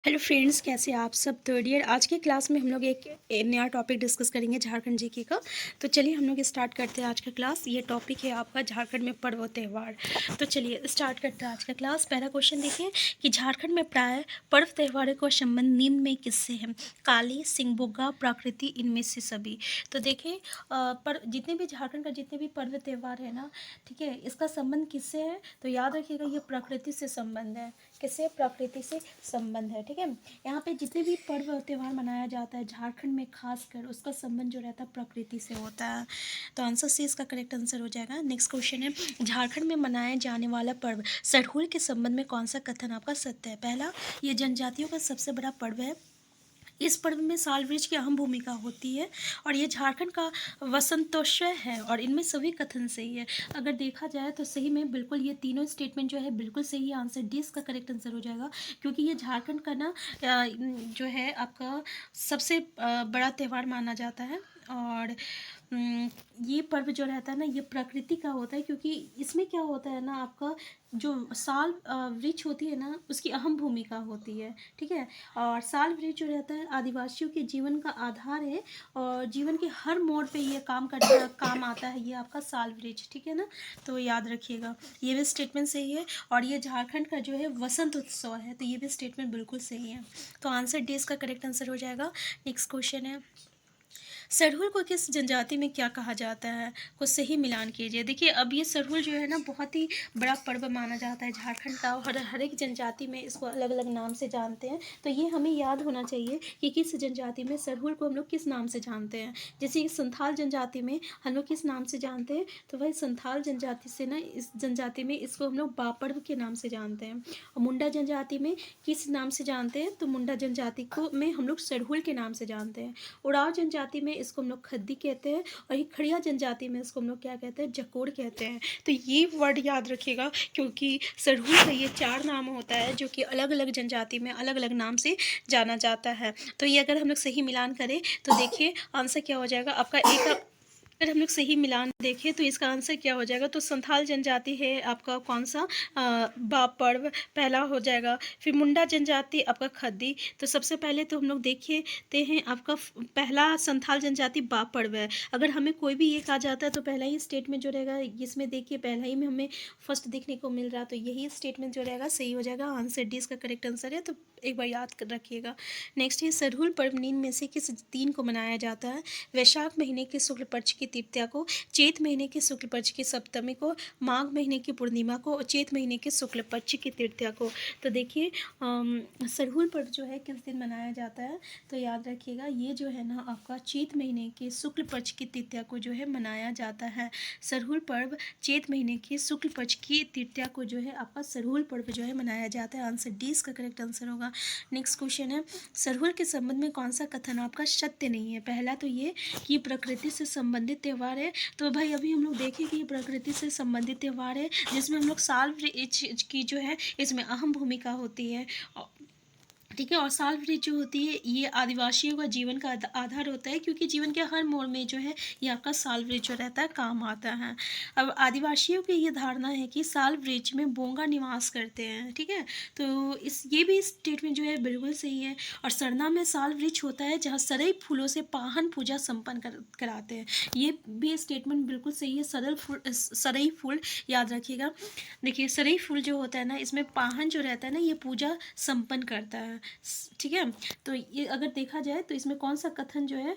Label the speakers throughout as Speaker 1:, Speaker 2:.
Speaker 1: Hello friends, कैसे हैं आप सब। थर्ड ईयर आज के क्लास में हम लोग एक नया टॉपिक डिस्कस करेंगे झारखंड जीके का। तो चलिए हम लोग स्टार्ट करते हैं आज का क्लास। ये टॉपिक है आपका झारखंड में पर्व और त्यौहार। तो चलिए स्टार्ट करते हैं आज का क्लास। पहला क्वेश्चन देखिए कि झारखंड में प्राय पर्व त्योहारों का संबंध निम्न में किससे है। काली, सिंगबुग्गा, प्रकृति, इनमें से सभी। तो देखिए पर जितने भी झारखंड का जितने भी पर्व त्यौहार है ना, ठीक है, इसका संबंध किससे है। तो याद रखिएगा ये प्रकृति से संबंध है। किससे? प्रकृति से संबंध है। ठीक है, यहाँ पे जितने भी पर्व और त्यौहार मनाया जाता है झारखंड में खासकर, उसका संबंध जो रहता है प्रकृति से होता है। तो आंसर सी इसका करेक्ट आंसर हो जाएगा। नेक्स्ट क्वेश्चन है, झारखंड में मनाए जाने वाला पर्व सरहुल के संबंध में कौन सा कथन आपका सत्य है। पहला, ये जनजातियों का सबसे बड़ा पर्व है। इस पर्व में साल वृक्ष की अहम भूमिका होती है और ये झारखंड का वसंतोत्सव है और इनमें सभी कथन सही है। अगर देखा जाए तो सही में बिल्कुल ये तीनों स्टेटमेंट जो है बिल्कुल सही आंसर डी इसका करेक्ट आंसर हो जाएगा, क्योंकि ये झारखंड का ना जो है आपका सबसे बड़ा त्यौहार माना जाता है। और ये पर्व जो रहता है ना ये प्रकृति का होता है, क्योंकि इसमें क्या होता है ना, आपका जो साल वृक्ष होती है ना उसकी अहम भूमिका होती है। ठीक है, और साल वृक्ष जो रहता है आदिवासियों के जीवन का आधार है और जीवन के हर मोड़ पे ये काम आता है ये आपका साल वृक्ष। ठीक है ना, तो याद रखिएगा ये भी स्टेटमेंट सही है। और ये झारखंड का जो है वसंत उत्सव है, तो ये भी स्टेटमेंट बिल्कुल सही है। तो आंसर डी इसका करेक्ट आंसर हो जाएगा। नेक्स्ट क्वेश्चन है, सरहुल को किस जनजाति में क्या कहा जाता है, को सही मिलान कीजिए। देखिए अब ये सरहुल जो है ना बहुत ही बड़ा पर्व माना जाता है झारखंड का और हर एक जनजाति में इसको अलग अलग नाम से जानते हैं। तो ये हमें याद होना चाहिए कि किस जनजाति में सरहुल को हम लोग किस नाम से जानते हैं। जैसे संथाल जनजाति में हम लोग किस नाम से जानते हैं, तो भाई संथाल जनजाति से ना इस जनजाति में इसको हम लोग बापर्व के नाम से जानते हैं। और मुंडा जनजाति में किस नाम से जानते हैं, तो मुंडा जनजाति को में हम लोग सरहुल के नाम से जानते हैं। उराव जनजाति में इसको हम लोग खद्दी कहते हैं और ये खड़िया जनजाति में इसको हम लोग क्या कहते हैं, जकोड़ कहते हैं। तो ये वर्ड याद रखिएगा, क्योंकि सरहुल का ये 4 नाम होता है जो कि अलग अलग जनजाति में अलग अलग नाम से जाना जाता है। तो ये अगर हम लोग सही मिलान करें तो देखिए आंसर क्या हो जाएगा आपका। एक अगर हम लोग सही मिलान देखें तो इसका आंसर क्या हो जाएगा, तो संथाल जनजाति है आपका कौन सा, बाप पर्व पहला हो जाएगा। फिर मुंडा जनजाति आपका खद्दी। तो सबसे पहले तो हम लोग देखते हैं आपका पहला संथाल जनजाति बाप पर्व है। अगर हमें कोई भी एक आ जाता है तो पहला ही स्टेटमेंट जो रहेगा इसमें देखिए पहला ही में हमें फर्स्ट देखने को मिल रहा, तो यही स्टेटमेंट जो रहेगा सही हो जाएगा। आंसर डी इसका करेक्ट आंसर है, तो एक बार याद कर रखिएगा। नेक्स्ट है, सरहुल पर्व निम्न में से किस दिन को मनाया जाता है। वैशाख महीने के शुक्ल पक्ष की तृतीया को, चैत महीने के शुक्ल पक्ष की सप्तमी को, माघ महीने की पूर्णिमा को और चैत महीने के शुक्ल पक्ष की तृतीया को। तो देखिए सरहुल पर्व जो है किस दिन मनाया जाता है, तो याद रखिएगा ये जो है ना आपका चैत महीने के शुक्ल पक्ष की तृतीया को जो है मनाया जाता है। सरहुल पर्व चैत महीने की शुक्ल पक्ष की तृतीया को जो है आपका सरहुल पर्व जो है मनाया जाता है। आंसर डी इसका करेक्ट आंसर होगा। नेक्स्ट क्वेश्चन है, सरहुल के संबंध में कौन सा कथन आपका सत्य नहीं है। पहला तो ये कि प्रकृति से संबंधित त्यौहार है, तो भाई अभी हम लोग देखें कि ये प्रकृति से संबंधित त्यौहार है जिसमें हम लोग साल वृक्ष की जो है इसमें अहम भूमिका होती है। ठीक है, और साल वृक्ष जो होती है ये आदिवासियों का जीवन का आधार होता है, क्योंकि जीवन के हर मोड़ में जो है ये आपका साल वृक्ष जो रहता है काम आता है। अब आदिवासियों की ये धारणा है कि साल वृक्ष में बोंगा निवास करते हैं। ठीक है, तो ये भी स्टेटमेंट जो है बिल्कुल सही है। और सरना में साल वृक्ष होता है जहाँ सरई फूलों से पाहन पूजा संपन्न कराते हैं, ये भी स्टेटमेंट बिल्कुल सही है। सरई फूल याद रखिएगा। देखिए सरई फूल जो होता है ना इसमें पाहन जो रहता है ना ये पूजा संपन्न करता है। ठीक है, तो ये अगर देखा जाए तो इसमें कौन सा कथन जो है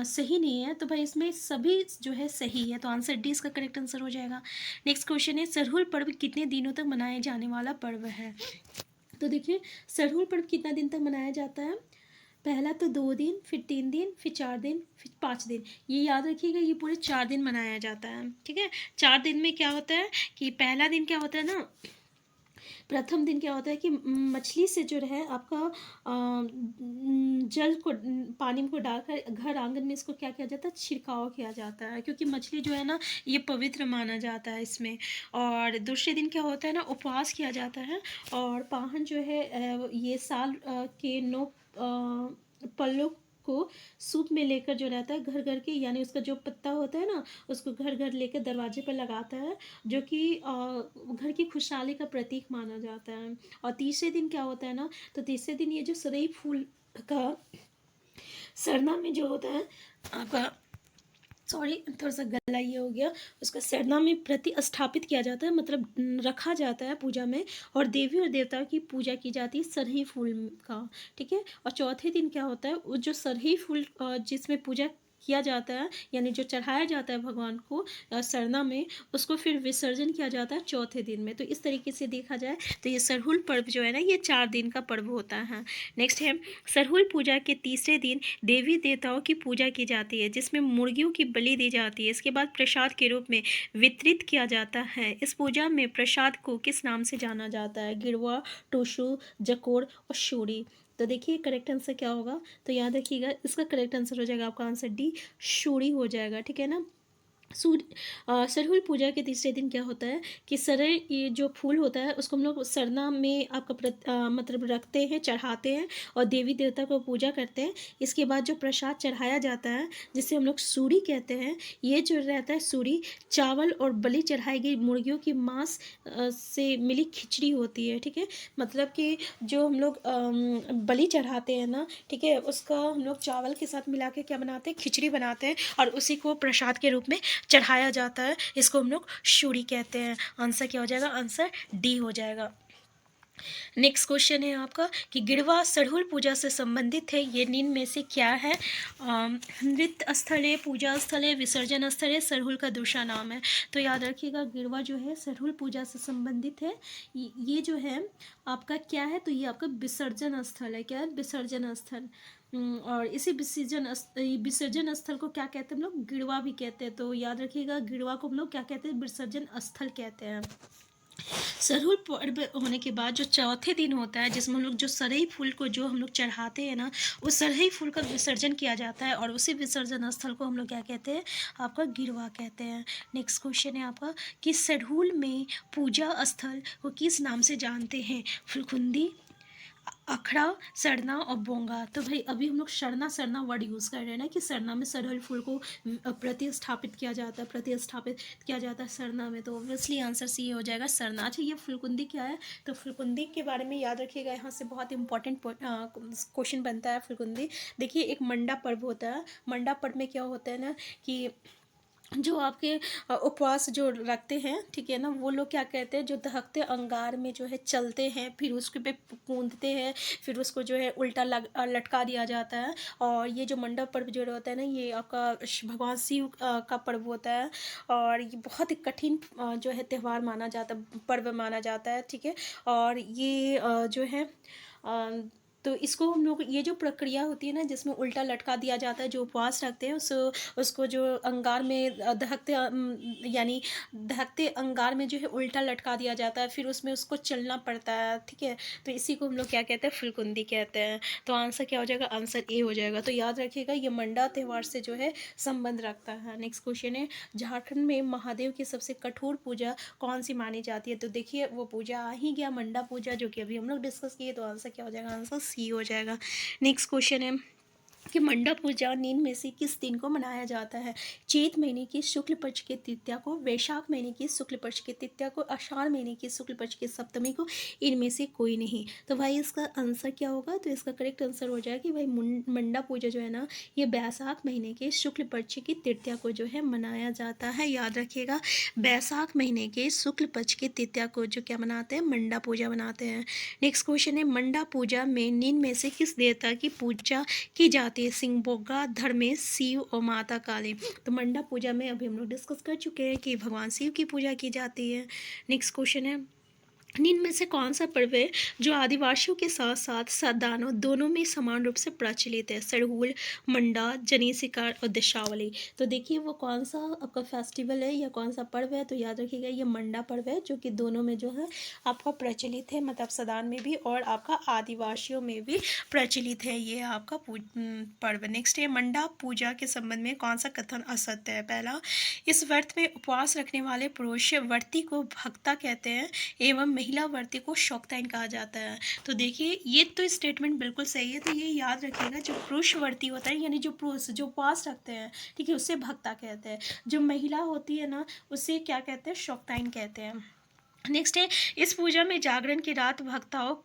Speaker 1: सही नहीं है, तो भाई इसमें सभी जो है सही है, तो आंसर डी इसका करेक्ट आंसर हो जाएगा। नेक्स्ट क्वेश्चन है, सरहुल पर्व कितने दिनों तक मनाए जाने वाला पर्व है। तो देखिए सरहुल पर्व कितना दिन तक मनाया जाता है। पहला तो 2 दिन, फिर 3 दिन, फिर 4 दिन, फिर 5 दिन। ये याद रखिएगा ये पूरे 4 दिन मनाया जाता है। ठीक है, 4 दिन में क्या होता है कि पहला दिन क्या होता है ना, प्रथम दिन क्या होता है कि मछली से जो है आपका जल को पानी को डालकर घर आंगन में इसको क्या किया जाता है, छिड़काव किया जाता है, क्योंकि मछली जो है ना ये पवित्र माना जाता है इसमें। और दूसरे दिन क्या होता है ना, उपवास किया जाता है और पाहन जो है ये साल के 9 पल्लों को सूप में लेकर जो रहता है घर घर के, यानी उसका जो पत्ता होता है ना, उसको घर घर लेकर दरवाजे पर लगाता है, जो कि घर की खुशहाली का प्रतीक माना जाता है। और तीसरे दिन क्या होता है ना, तो तीसरे दिन ये जो सरई फूल का सरना में जो होता है आपका, सॉरी थोड़ा सा गला ये हो गया, उसका सरना में प्रतिस्थापित किया जाता है, मतलब रखा जाता है पूजा में, और देवी और देवताओं की पूजा की जाती है सरही फूल का, ठीक है। और चौथे दिन क्या होता है, वो जो सरही फूल जिसमें पूजा किया जाता है, यानी जो चढ़ाया जाता है भगवान को सरना में, उसको फिर विसर्जन किया जाता है चौथे दिन में। तो इस तरीके से देखा जाए तो ये सरहुल पर्व जो है ना, ये 4 दिन का पर्व होता है। नेक्स्ट है, सरहुल पूजा के तीसरे दिन देवी देवताओं की पूजा की जाती है, जिसमें मुर्गियों की बलि दी जाती है। इसके बाद प्रसाद के रूप में वितरित किया जाता है। इस पूजा में प्रसाद को किस नाम से जाना जाता है? गिरवा, टोशू, जकोर और शूरी। तो देखिए करेक्ट आंसर क्या होगा, तो याद रखिएगा इसका करेक्ट आंसर हो जाएगा आपका आंसर डी, शूरी हो जाएगा, ठीक है ना। सरहुल पूजा के तीसरे दिन क्या होता है कि सरय ये जो फूल होता है उसको हम लोग सरना में आपका मतलब रखते हैं, चढ़ाते हैं और देवी देवता को पूजा करते हैं। इसके बाद जो प्रसाद चढ़ाया जाता है जिसे हम लोग सूरी कहते हैं, ये जो रहता है सूरी चावल और बलि चढ़ाई गई मुर्गियों की मांस से मिली खिचड़ी होती है, ठीक है। मतलब कि जो हम लोग बलि चढ़ाते हैं ना, ठीक है, उसका हम लोग चावल के साथ मिला के क्या बनाते हैं, खिचड़ी बनाते हैं और उसी को प्रसाद के रूप में चढ़ाया जाता है। इसको हम लोग शूरी कहते हैं। आंसर क्या हो जाएगा, आंसर डी हो जाएगा। नेक्स्ट क्वेश्चन है आपका कि गिरवा सरहुल पूजा से संबंधित है, ये निम्न में से क्या है? नृत्य स्थल है, पूजा स्थल है, विसर्जन स्थल है, सरहुल का दूसरा नाम है। तो याद रखिएगा गिरवा जो है सरहुल पूजा से संबंधित है। ये जो है आपका क्या है, तो ये आपका विसर्जन स्थल है। क्या है? विसर्जन स्थल। और इसी विसर्जन स्थल को क्या कहते हैं हम लोग? गिरवा भी कहते हैं। तो याद रखिएगा गिरवा को हम लोग क्या कहते हैं? विसर्जन स्थल कहते हैं। सरहुल पर्व होने के बाद जो चौथे दिन होता है जिसमें हम लोग जो सरई फूल को जो हम लोग चढ़ाते हैं ना, उस सरई फूल का विसर्जन किया जाता है और उसी विसर्जन स्थल को हम लोग क्या कहते हैं? आपका गिरवा कहते हैं। नेक्स्ट क्वेश्चन है आपका कि सरहुल में पूजा स्थल को किस नाम से जानते हैं? फुलकुंदी, अखड़ा, सरना और बोंगा। तो भाई अभी हम लोग सरना वर्ड यूज़ कर रहे हैं ना कि सरना में सरहुल फूल को प्रतिस्थापित किया जाता है सरना में, तो ऑब्वियसली आंसर सी हो जाएगा सरना। अच्छा ये फुलकुंदी क्या है, तो फुलकुंदी के बारे में याद रखिएगा, यहाँ से बहुत इंपॉर्टेंट क्वेश्चन बनता है फुलकुंदी। देखिए एक मंडा पर्व होता है, मंडा पर्व में क्या होता है ना कि जो आपके उपवास जो रखते हैं, ठीक है ना, वो लोग क्या कहते हैं, जो दहकते अंगार में जो है चलते हैं, फिर उसके पे कूदते हैं, फिर उसको जो है उल्टा लटका दिया जाता है। और ये जो मंडप पर्व जो होता है ना, ये आपका भगवान शिव का पर्व होता है और ये बहुत ही कठिन जो है त्यौहार माना जाता है, पर्व माना जाता है, ठीक है। और ये जो है तो इसको हम लोग ये जो प्रक्रिया होती है ना जिसमें उल्टा लटका दिया जाता है, जो उपवास रखते हैं उसको जो अंगार में यानी दहकते अंगार में जो है उल्टा लटका दिया जाता है, फिर उसमें उसको चलना पड़ता है, ठीक है। तो इसी को हम लोग क्या कहते हैं? फुलकुंदी कहते हैं। तो आंसर क्या हो जाएगा? आंसर ए हो जाएगा। तो याद रखिएगा ये मंडा त्यौहार से जो है संबंध रखता है। नेक्स्ट क्वेश्चन है झारखंड में महादेव की सबसे कठोर पूजा कौन सी मानी जाती है? तो देखिए वो पूजा आ ही गया, मंडा पूजा, जो कि अभी हम लोग डिस्कस किए। तो आंसर क्या हो जाएगा? आंसर सी हो जाएगा। नेक्स्ट क्वेश्चन है कि मंडा पूजा निम्न में से किस दिन को मनाया जाता है? चैत महीने की शुक्ल पक्ष की तृतीया को, वैशाख महीने की शुक्ल पक्ष की तृतीया को, आषाढ़ महीने की शुक्ल पक्ष की सप्तमी को, इनमें से कोई नहीं। तो भाई इसका आंसर क्या होगा? तो इसका करेक्ट आंसर हो जाएगा कि भाई मंडा पूजा जो है ना, ये बैसाख महीने के शुक्ल पक्ष की तृतीया को जो है मनाया जाता है। याद रखिएगा बैसाख महीने के शुक्ल पक्ष की तृतीया को जो क्या मनाते हैं? मंडा पूजा मनाते हैं। नेक्स्ट क्वेश्चन है मंडा पूजा में निम्न में से किस देवता की पूजा की जाती है? सिंहबोगा, धर्मेश, शिव और माता काली। तो मंडा पूजा में अभी हम लोग डिस्कस कर चुके हैं कि भगवान शिव की पूजा की जाती है। नेक्स्ट क्वेश्चन है निम्न में से कौन सा पर्व है जो आदिवासियों के साथ साथ सादानों दोनों में समान रूप से प्रचलित है? सरहुल, मंडा, जनी शिकार और दशावली। तो देखिए वो कौन सा आपका फेस्टिवल है या कौन सा पर्व है? तो याद रखिएगा ये मंडा पर्व है, जो कि दोनों में जो है आपका प्रचलित है, मतलब सदान में भी और आपका आदिवासियों में भी प्रचलित है ये आपका पर्व। नेक्स्ट है मंडा पूजा के संबंध में कौन सा कथन असत्य है? पहला, इस व्रत में उपवास रखने वाले पुरुष व्रती को भक्ता कहते हैं एवं महिला व्रती को शौकताइन कहा जाता है। तो देखिए ये तो स्टेटमेंट बिल्कुल सही है। तो ये याद रखिएगा, जो पुरुष व्रती होता है यानी जो पुरुष जो उपवास रखते हैं, ठीक है, उससे भक्ता कहते हैं। जो महिला होती है ना, उसे क्या कहते हैं, शौकताइन कहते हैं। नेक्स्ट है, इस पूजा में जागरण की रात भक्ताओं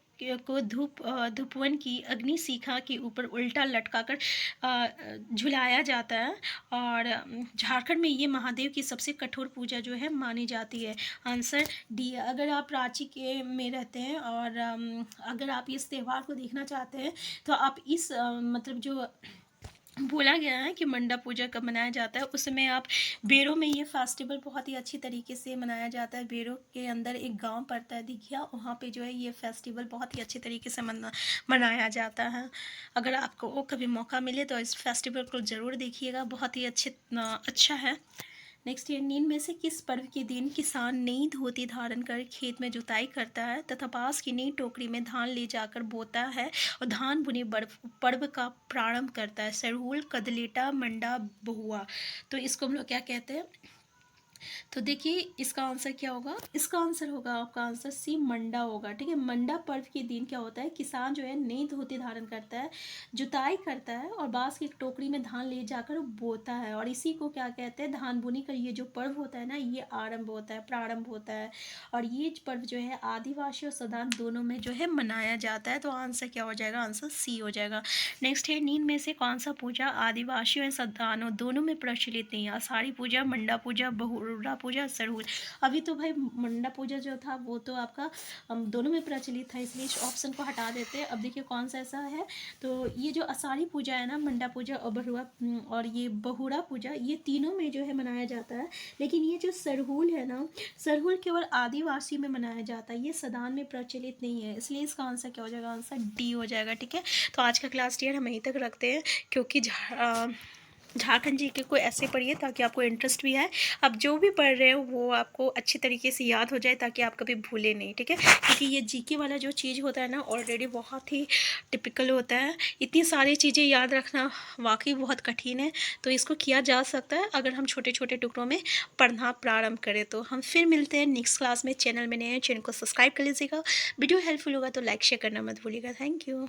Speaker 1: को धूपवन की अग्नि शिखा के ऊपर उल्टा लटकाकर झुलाया जाता है। और झारखंड में ये महादेव की सबसे कठोर पूजा जो है मानी जाती है। आंसर डी है। अगर आप रांची के में रहते हैं और अगर आप इस त्यौहार को देखना चाहते हैं तो आप इस मतलब जो बोला गया है कि मंडा पूजा कब मनाया जाता है, उस समय आप बेरों में ये फेस्टिवल बहुत ही अच्छी तरीके से मनाया जाता है। बेरों के अंदर एक गांव पड़ता है दिघिया, वहाँ पे जो है ये फेस्टिवल बहुत ही अच्छे तरीके से मनाया जाता है। अगर आपको कभी मौका मिले तो इस फेस्टिवल को ज़रूर देखिएगा, बहुत ही अच्छा है। नेक्स्ट ये, नींद में से किस पर्व के दिन किसान नई धोती धारण कर खेत में जुताई करता है तथा बांस की नई टोकरी में धान ले जाकर बोता है और धान बुनी पर्व का प्रारंभ करता है? सरहुल, कदलेटा, मंडा, बहुआ। तो इसको हम लोग क्या कहते हैं? तो देखिए इसका आंसर क्या होगा? इसका आंसर होगा आपका आंसर सी, मंडा होगा। ठीक है, मंडा पर्व के दिन क्या होता है, किसान जो है नई धोती धारण करता है, जुताई करता है और बांस की टोकरी में धान ले जाकर बोता है, और इसी को क्या कहते हैं, धान बुनी का ये जो पर्व होता है ना, ये आरंभ होता है, प्रारंभ होता है। और ये पर्व जो है आदिवासी और सदान दोनों में जो है मनाया जाता है। तो आंसर क्या हो जाएगा? आंसर सी हो जाएगा। नेक्स्ट है, नींद में से कौन सा पूजा आदिवासियों और सदानों दोनों में प्रचलित नहीं है? आषाढ़ी पूजा, मंडा पूजा, बहुरुद्रा पूजा, सरहुल। अभी तो भाई मंडा पूजा जो था वो तो आपका दोनों में प्रचलित था, इसलिए इस ऑप्शन को हटा देते हैं। अब देखिए कौन सा ऐसा है। तो ये जो आषाढ़ी पूजा है ना, मंडा पूजा और ये बहुरा पूजा, ये तीनों में जो है मनाया जाता है। लेकिन ये जो सरहुल है ना, सरहुल केवल आदिवासी में मनाया जाता है, ये सदान में प्रचलित नहीं है, इसलिए इसका आंसर क्या हो जाएगा? आंसर डी हो जाएगा। ठीक है, तो आज का क्लास टीयर हम यहीं तक रखते हैं, क्योंकि झारखंड जी के को ऐसे पढ़िए ताकि आपको इंटरेस्ट भी आए। अब जो भी पढ़ रहे हो वो आपको अच्छी तरीके से याद हो जाए, ताकि आप कभी भूले नहीं। ठीक है, क्योंकि ये जीके वाला जो चीज़ होता है ना, ऑलरेडी बहुत ही टिपिकल होता है। इतनी सारी चीज़ें याद रखना वाकई बहुत कठिन है। तो इसको किया जा सकता है अगर हम छोटे छोटे टुकड़ों में पढ़ना प्रारंभ करें। तो हम फिर मिलते हैं नेक्स्ट क्लास में। चैनल में नए हैं, चैनल को सब्सक्राइब कर लीजिएगा। वीडियो हेल्पफुल होगा तो लाइक शेयर करना मत भूलिएगा। Thank you.